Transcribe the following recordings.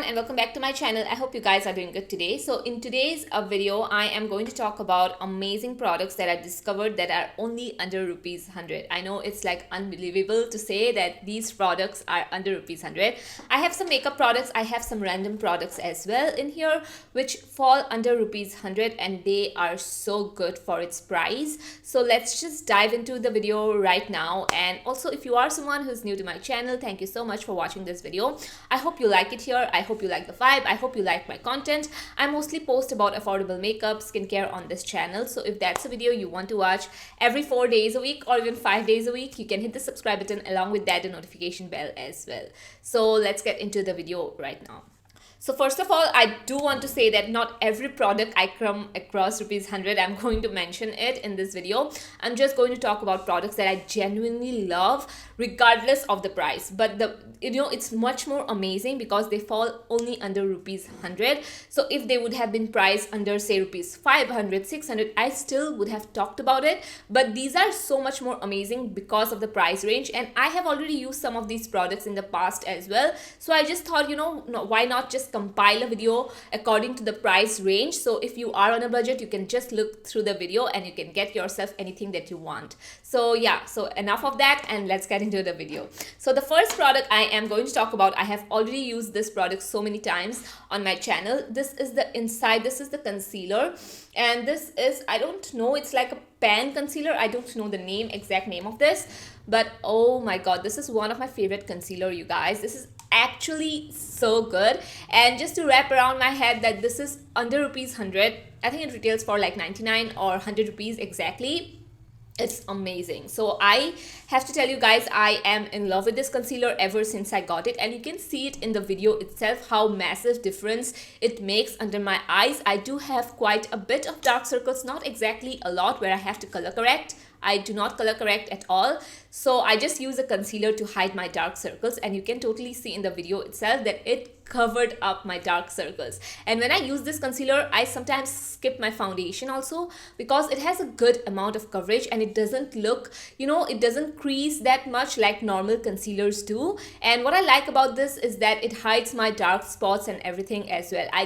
and welcome back to my channel. I hope you guys are doing good today. So in today's video, I am going to talk about amazing products that I discovered that are only under rupees 100. I know it's like unbelievable to say that these products are under rupees 100. I have some makeup products, I have some random products as well in here which fall under rupees 100 and they are so good for its price. So let's just dive into the video right now. And also, if you are someone who's new to my channel, thank you so much for watching this video. I hope you like it here. I hope you like the vibe. I hope you like my content. I mostly post about affordable makeup, skincare on this channel. So if that's a video you want to watch every 4 days a week or even 5 days a week, you can hit the subscribe button, along with that the notification bell as well. So let's get into the video right now. So first of all, I do want to say that not every product I come across rupees 100, I'm going to mention it in this video. I'm just going to talk about products that I genuinely love regardless of the price. But it's much more amazing because they fall only under rupees 100. So if they would have been priced under say rupees 500, 600, I still would have talked about it. But these are so much more amazing because of the price range, and I have already used some of these products in the past as well. So I just thought, why not just compile a video according to the price range. So if you are on a budget, you can just look through the video and you can get yourself anything that you want. So yeah, so enough of that and let's get into the video. So the first product I am going to talk about, I have already used this product so many times on my channel. This is the concealer, and this is, I don't know, it's like a pan concealer. I don't know the exact name of this, but oh my god, this is one of my favorite concealer, you guys. This is actually so good. And just to wrap around my head that this is under rupees 100, I think it retails for like 99 or 100 rupees exactly. It's amazing. So I have to tell you guys, I am in love with this concealer ever since I got it, and you can see it in the video itself how massive difference it makes under my eyes. I do have quite a bit of dark circles, not exactly a lot, where I have to color correct. I do not color correct at all. So I just use a concealer to hide my dark circles, and you can totally see in the video itself that it covered up my dark circles. And when I use this concealer, I sometimes skip my foundation also because it has a good amount of coverage and it doesn't look, it doesn't crease that much like normal concealers do. And what I like about this is that it hides my dark spots and everything as well. I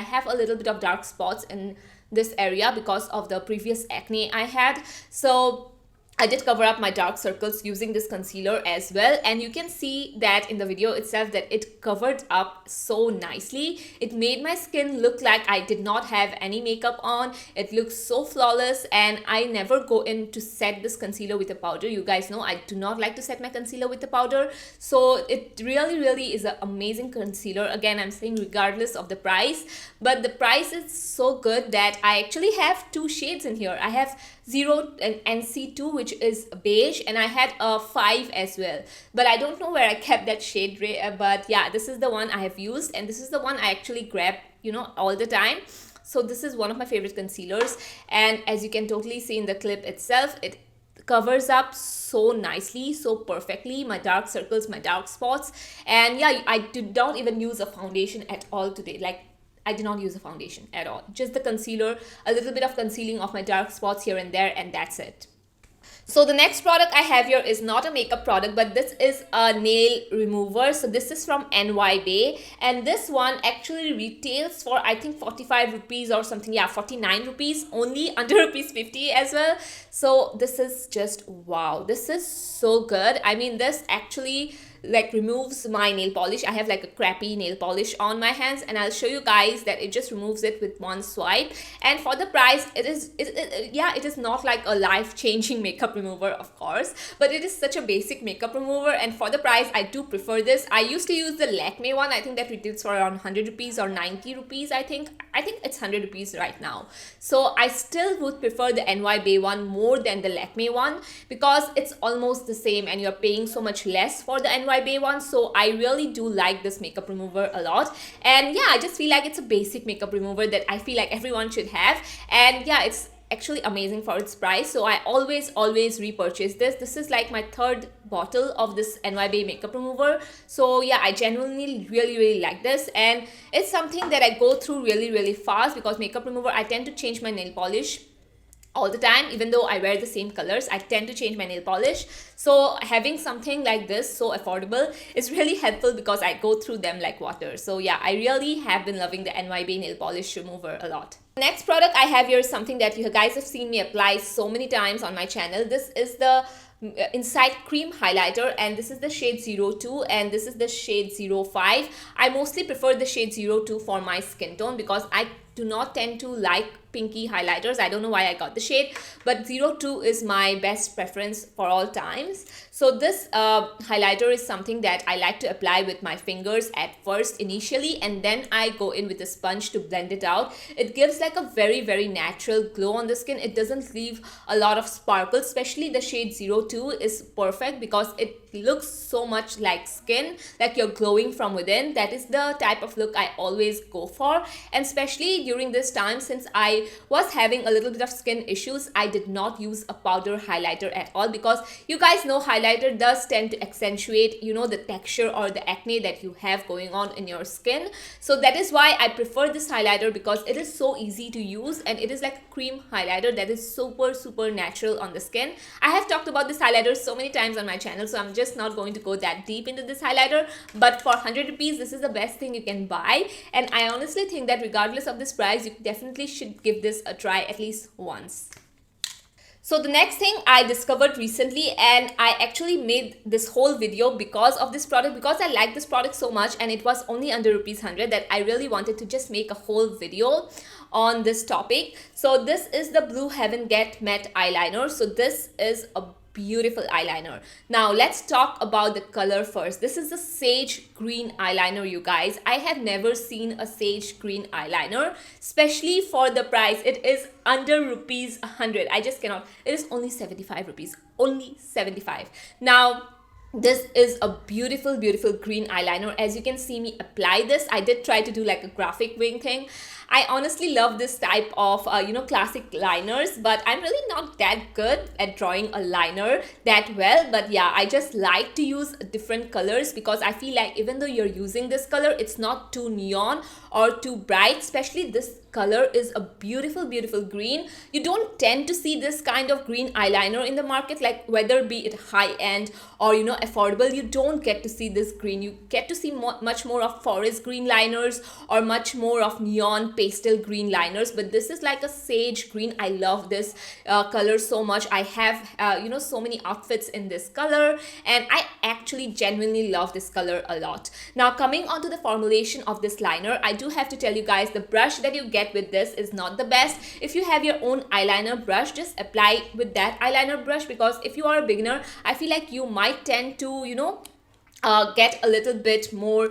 have a little bit of dark spots in this area because of the previous acne I had. So I did cover up my dark circles using this concealer as well, and you can see that in the video itself that it covered up so nicely. It made my skin look like I did not have any makeup on. It looks so flawless, and I never go in to set this concealer with a powder. You guys know I do not like to set my concealer with a powder. So it really is an amazing concealer. Again, I'm saying regardless of the price, but the price is so good that I actually have two shades in here. I have 0 and NC2, which is beige, and I had a 5 as well, but I don't know where I kept that shade, but yeah, this is the one I have used, and this is the one I actually grab all the time. So this is one of my favorite concealers, and as you can totally see in the clip itself, it covers up so nicely, so perfectly, my dark circles, my dark spots. And yeah, I did not even use a foundation at all today. Like, I did not use a foundation at all. Just the concealer, a little bit of concealing of my dark spots here and there, and that's it. So the next product I have here is not a makeup product, but this is a nail remover. So this is from NY Bay, and this one actually retails for I think 45 rupees or something. Yeah, 49 rupees, only under rupees 50 as well. So this is just wow. This is so good. I mean, this actually like removes my nail polish. I have like a crappy nail polish on my hands, and I'll show you guys that it just removes it with one swipe. And for the price, it is not like a life-changing makeup remover, of course, but it is such a basic makeup remover, and for the price I do prefer this. I used to use the Lakme one. I think that retails for around 100 rupees or 90 rupees. I think it's 100 rupees right now. So I still would prefer the NY Bay one more than the Lakme one because it's almost the same and you're paying so much less for the NY Bay one. So I really do like this makeup remover a lot, and yeah, I just feel like it's a basic makeup remover that I feel like everyone should have. And yeah, it's actually amazing for its price, so I always repurchase this. This is like my third bottle of this NY Bay makeup remover. So yeah, I genuinely really like this, and it's something that I go through really fast because makeup remover, I tend to change my nail polish all the time. Even though I wear the same colors, I tend to change my nail polish. So having something like this so affordable is really helpful because I go through them like water. So yeah, I really have been loving the NYB nail polish remover a lot. Next product I have here is something that you guys have seen me apply so many times on my channel. This is the Insight Cream Highlighter, and this is the shade 02 and this is the shade 05. I mostly prefer the shade 02 for my skin tone because I do not tend to like pinky highlighters. I don't know why I got the shade, but 02 is my best preference for all times. So this highlighter is something that I like to apply with my fingers at first initially, and then I go in with a sponge to blend it out. It gives like a very natural glow on the skin. It doesn't leave a lot of sparkle. Especially the shade 02 is perfect because it looks so much like skin, like you're glowing from within. That is the type of look I always go for, and especially during this time, since I was having a little bit of skin issues, I did not use a powder highlighter at all because you guys know highlighter does tend to accentuate, you know, the texture or the acne that you have going on in your skin. So that is why I prefer this highlighter, because it is so easy to use and it is like a cream highlighter that is super natural on the skin. I have talked about this highlighter so many times on my channel, so I'm just not going to go that deep into this highlighter, but for 100 rupees this is the best thing you can buy, and I honestly think that regardless of this price, you definitely should give this a try at least once. So the next thing I discovered recently, and I actually made this whole video because of this product, because I like this product so much and it was only under ₹100, that I really wanted to just make a whole video on this topic. So this is the Blue Heaven Get Matte Eyeliner. So this is a beautiful eyeliner. Now let's talk about the color first. This is a sage green eyeliner, you guys. I have never seen a sage green eyeliner, especially for the price. It is under ₹100. I just cannot. It is only 75 rupees, only 75. Now this is a beautiful green eyeliner. As you can see me apply this, I did try to do like a graphic wing thing. I honestly love this type of classic liners, but I'm really not that good at drawing a liner that well. But yeah, I just like to use different colors because I feel like even though you're using this color, it's not too neon or too bright. Especially this color is a beautiful green. You don't tend to see this kind of green eyeliner in the market, like whether be it high end or affordable. You don't get to see this green. You get to see much more of forest green liners or much more of neon pastel green liners, but this is like a sage green. I love this color so much. I have so many outfits in this color, and I actually genuinely love this color a lot. Now coming on to the formulation of this liner, I do have to tell you guys the brush that you get with this is not the best. If you have your own eyeliner brush, just apply with that eyeliner brush, because if you are a beginner, I feel like you might tend to get a little bit more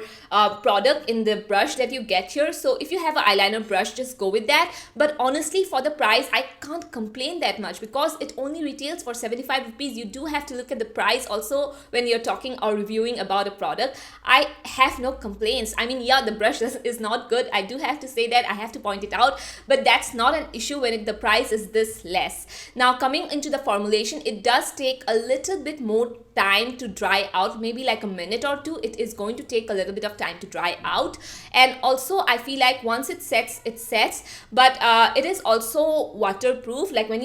product in the brush that you get here. So if you have an eyeliner brush, just go with that. But honestly, for the price, I can't complain that much because it only retails for 75 rupees. You do have to look at the price also when you're talking or reviewing about a product. I have no complaints. I mean, yeah, the brush is not good. I do have to say that. I have to point it out, but that's not an issue when the price is this less. Now coming into the formulation, it does take a little bit more time to dry out, maybe like a minute or two. It is going to take a little bit of time to dry out, and also I feel like once it sets, but it is also waterproof. Like when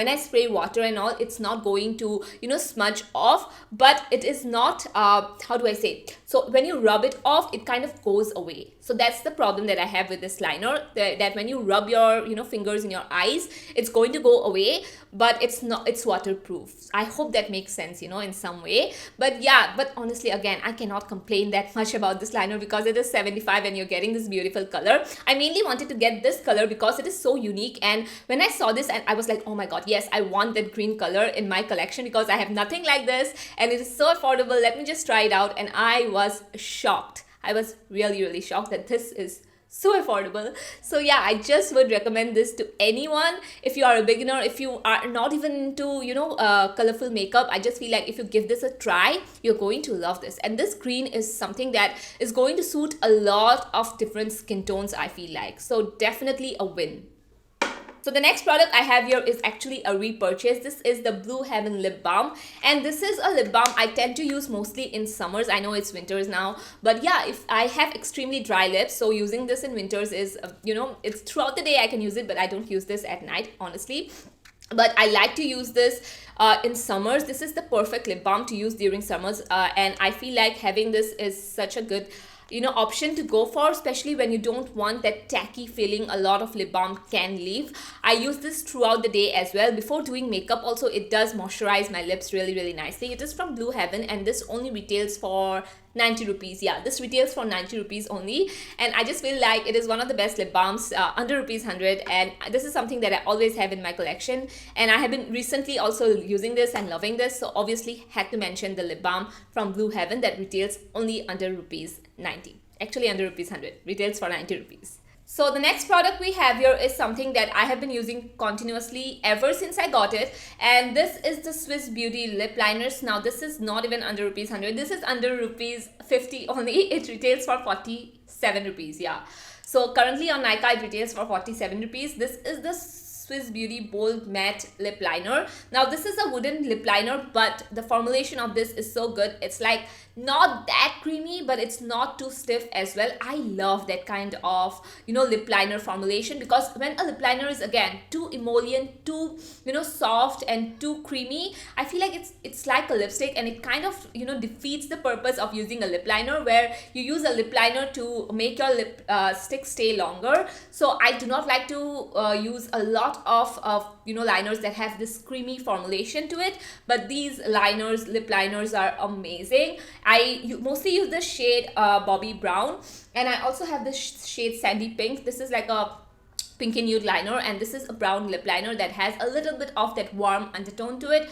I spray water and all, it's not going to smudge off, but it is not how do I say, so when you rub it off, it kind of goes away. So that's the problem that I have with this liner, that when you rub your fingers in your eyes, it's going to go away, but it's waterproof. I hope that makes sense in some way. But yeah, but honestly, again, I cannot complain that much about this liner because it is 75 and you're getting this beautiful color. I mainly wanted to get this color because it is so unique, and when I saw this, and I was like, oh my god, yes, I want that green color in my collection because I have nothing like this and it is so affordable. Let me just try it out, and I was shocked. I was really shocked that this is so affordable. So yeah, I just would recommend this to anyone. If you are a beginner, if you are not even into colorful makeup, I just feel like if you give this a try, you're going to love this. And this green is something that is going to suit a lot of different skin tones, I feel like. So definitely a win. So the next product I have here is actually a repurchase. This is the Blue Heaven Lip Balm, and this is a lip balm I tend to use mostly in summers. I know it's winters now, but yeah, if I have extremely dry lips, so using this in winters is it's throughout the day I can use it, but I don't use this at night, honestly. but I like to use this in summers. This is the perfect lip balm to use during summers, and I feel like having this is such a good option to go for, especially when you don't want that tacky feeling a lot of lip balm can leave. I use this throughout the day as well. Before doing makeup also, it does moisturize my lips really nicely. It is from Blue Heaven, and this only retails for 90 rupees. Yeah, this retails for 90 rupees only, and I just feel like it is one of the best lip balms under rupees 100, and this is something that I always have in my collection, and I have been recently also using this and loving this, so obviously had to mention the lip balm from Blue Heaven that retails only under rupees 90. Actually under rupees 100, retails for 90 rupees. So the next product we have here is something that I have been using continuously ever since I got it, and this is the Swiss Beauty lip liners. Now this is not even under rupees 100, this is under rupees 50 only. It retails for 47 rupees. Yeah, so currently on Nykaa it retails for 47 rupees. This is the Swiss Beauty Bold Matte Lip Liner. Now this is a wooden lip liner, but the formulation of this is so good. It's like not that creamy, but it's not too stiff as well. I love that kind of lip liner formulation, because when a lip liner is again too emollient, too soft and too creamy, I feel like it's like a lipstick, and it kind of defeats the purpose of using a lip liner, where you use a lip liner to make your lip stick stay longer. So I do not like to use a lot of liners that have this creamy formulation to it, but these lip liners are amazing. I mostly use the shade Bobby Brown, and I also have this shade Sandy Pink. This is like a pinky nude liner, and this is a brown lip liner that has a little bit of that warm undertone to it.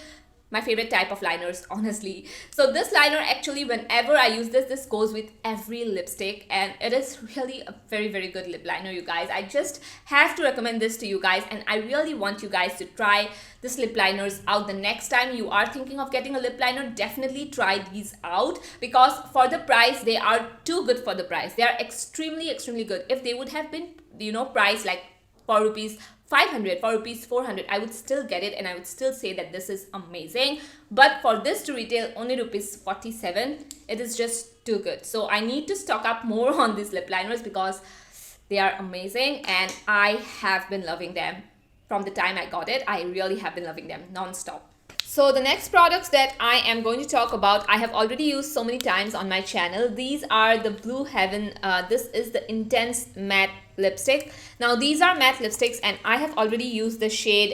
My favorite type of liners, honestly. So this liner, actually, whenever I use this goes with every lipstick, and it is really a very good lip liner, you guys. I just have to recommend this to you guys, and I really want you guys to try this lip liners out. The next time you are thinking of getting a lip liner, definitely try these out, because for the price, they are too good for the price. They are extremely good. If they would have been priced like for rupees 500, for rupees 400, I would still get it, and I would still say that this is amazing. But for this to retail only rupees 47, it is just too good. So I need to stock up more on these lip liners, because they are amazing, and I have been loving them from the time I got it. I really have been loving them non-stop. So the next products that I am going to talk about, I have already used so many times on my channel. These are the Blue Heaven. This is the Intense Matte Lipstick. Now these are matte lipsticks, and I have already used the shade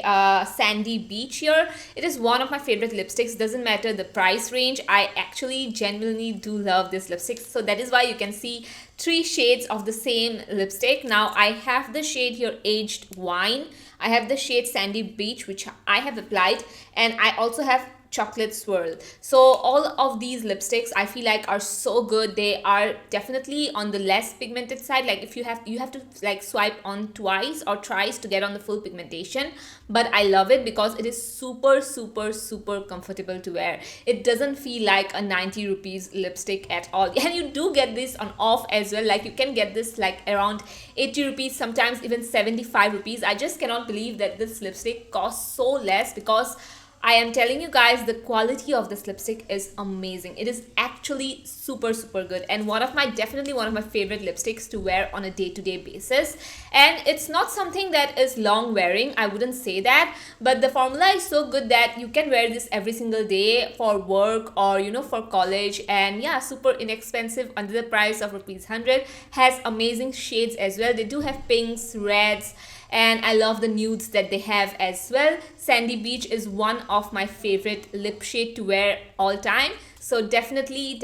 Sandy Beach here. It is one of my favorite lipsticks. Doesn't matter the price range. I actually genuinely do love this lipstick. So that is why you can see 3 shades of the same lipstick. Now I have the shade here Aged Wine. I have the shade Sandy Beach, which I have applied, and I also have Chocolate Swirl. So all of these lipsticks I feel like are so good. They are definitely on the less pigmented side. Like if you have to like swipe on twice or thrice to get on the full pigmentation, but I love it because it is super comfortable to wear. It doesn't feel like a 90 rupees lipstick at all, and you do get this on off as well. Like you can get this like around 80 rupees, sometimes even 75 rupees. I just cannot believe that this lipstick costs so less, because I am telling you guys, the quality of this lipstick is amazing. It is actually super good, and definitely one of my favorite lipsticks to wear on a day-to-day basis. And it's not something that is long wearing, I wouldn't say that, but the formula is so good that you can wear this every single day for work or for college. And yeah, super inexpensive, under the price of rupees 100. Has amazing shades as well. They do have pinks, reds, and I love the nudes that they have as well. Sandy Beach is one of my favorite lip shade to wear all time. So definitely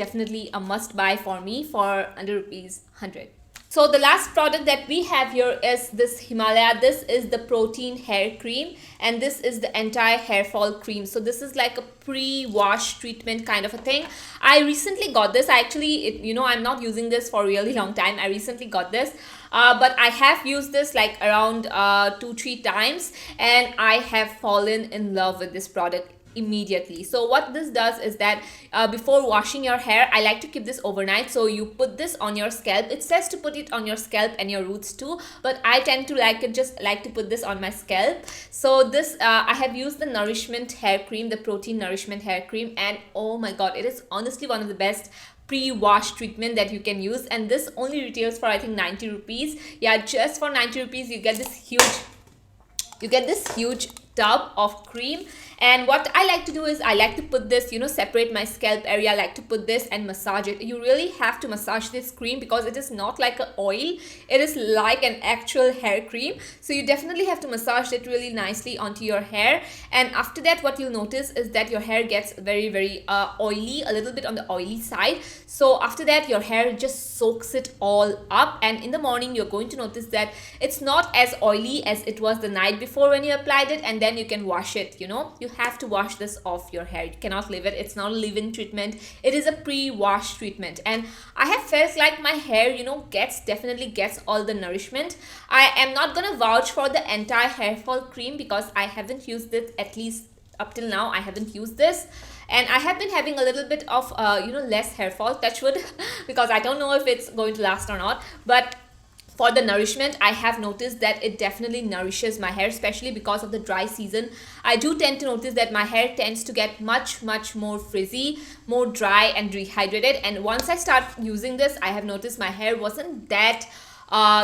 a must buy for me for under rupees 100. So the last product that we have here is this Himalaya. This is the protein hair cream, and this is the anti-hair fall cream. So this is like a pre-wash treatment kind of a thing. I recently got this. I'm not using this for a really long time. I recently got this. But I have used this like around 2-3 times, and I have fallen in love with this product immediately. So what this does is that before washing your hair, I like to keep this overnight. So you put this on your scalp. It says to put it on your scalp and your roots too, but I tend to just like to put this on my scalp. So this I have used the nourishment hair cream, the protein nourishment hair cream, and oh my god, it is honestly one of the best pre-wash treatment that you can use. And this only retails for I think 90 rupees. Yeah, just for 90 rupees you get this huge tub of cream. And what I like to do is I like to put this, you know, separate my scalp area. I like to put this and massage it. You really have to massage this cream because it is not like an oil, it is like an actual hair cream. So you definitely have to massage it really nicely onto your hair. And after that, what you'll notice is that your hair gets very oily, a little bit on the oily side. So after that, your hair just soaks it all up, and in the morning you're going to notice that it's not as oily as it was the night before when you applied it. And then you can wash it. You know, you have to wash this off your hair. You cannot leave it. It's not a leave-in treatment, it is a pre-wash treatment. And I have felt like my hair, you know, definitely gets all the nourishment. I am not gonna vouch for the anti-hair fall cream because I haven't used it, at least up till now I haven't used this. And I have been having a little bit of you know, less hair fall, touch wood, because I don't know if it's going to last or not. But for the nourishment, I have noticed that it definitely nourishes my hair, especially because of the dry season. I do tend to notice that my hair tends to get much more frizzy, more dry and dehydrated. And once I start using this, I have noticed my hair wasn't that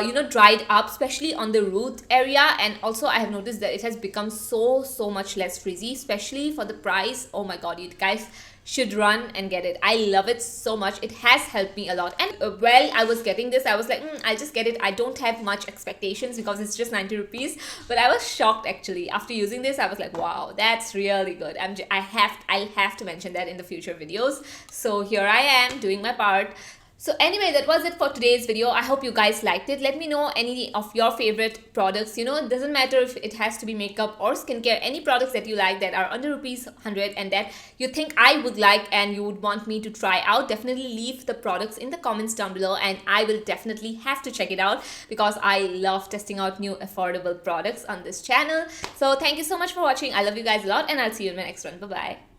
you know, dried up, especially on the root area. And also I have noticed that it has become so much less frizzy, especially for the price. Oh my god, you guys should run and get it. I love it so much. It has helped me a lot. And while I was getting this, I was like, I'll just get it. I don't have much expectations because it's just 90 rupees. But I was shocked actually. After using this, I was like, wow, that's really good. I'll have to mention that in the future videos. So here I am doing my part. So anyway, that was it for today's video. I hope you guys liked it. Let me know any of your favorite products. You know, it doesn't matter if it has to be makeup or skincare. Any products that you like that are under rupees 100 and that you think I would like and you would want me to try out, definitely leave the products in the comments down below and I will definitely have to check it out because I love testing out new affordable products on this channel. So thank you so much for watching. I love you guys a lot and I'll see you in my next one. Bye-bye.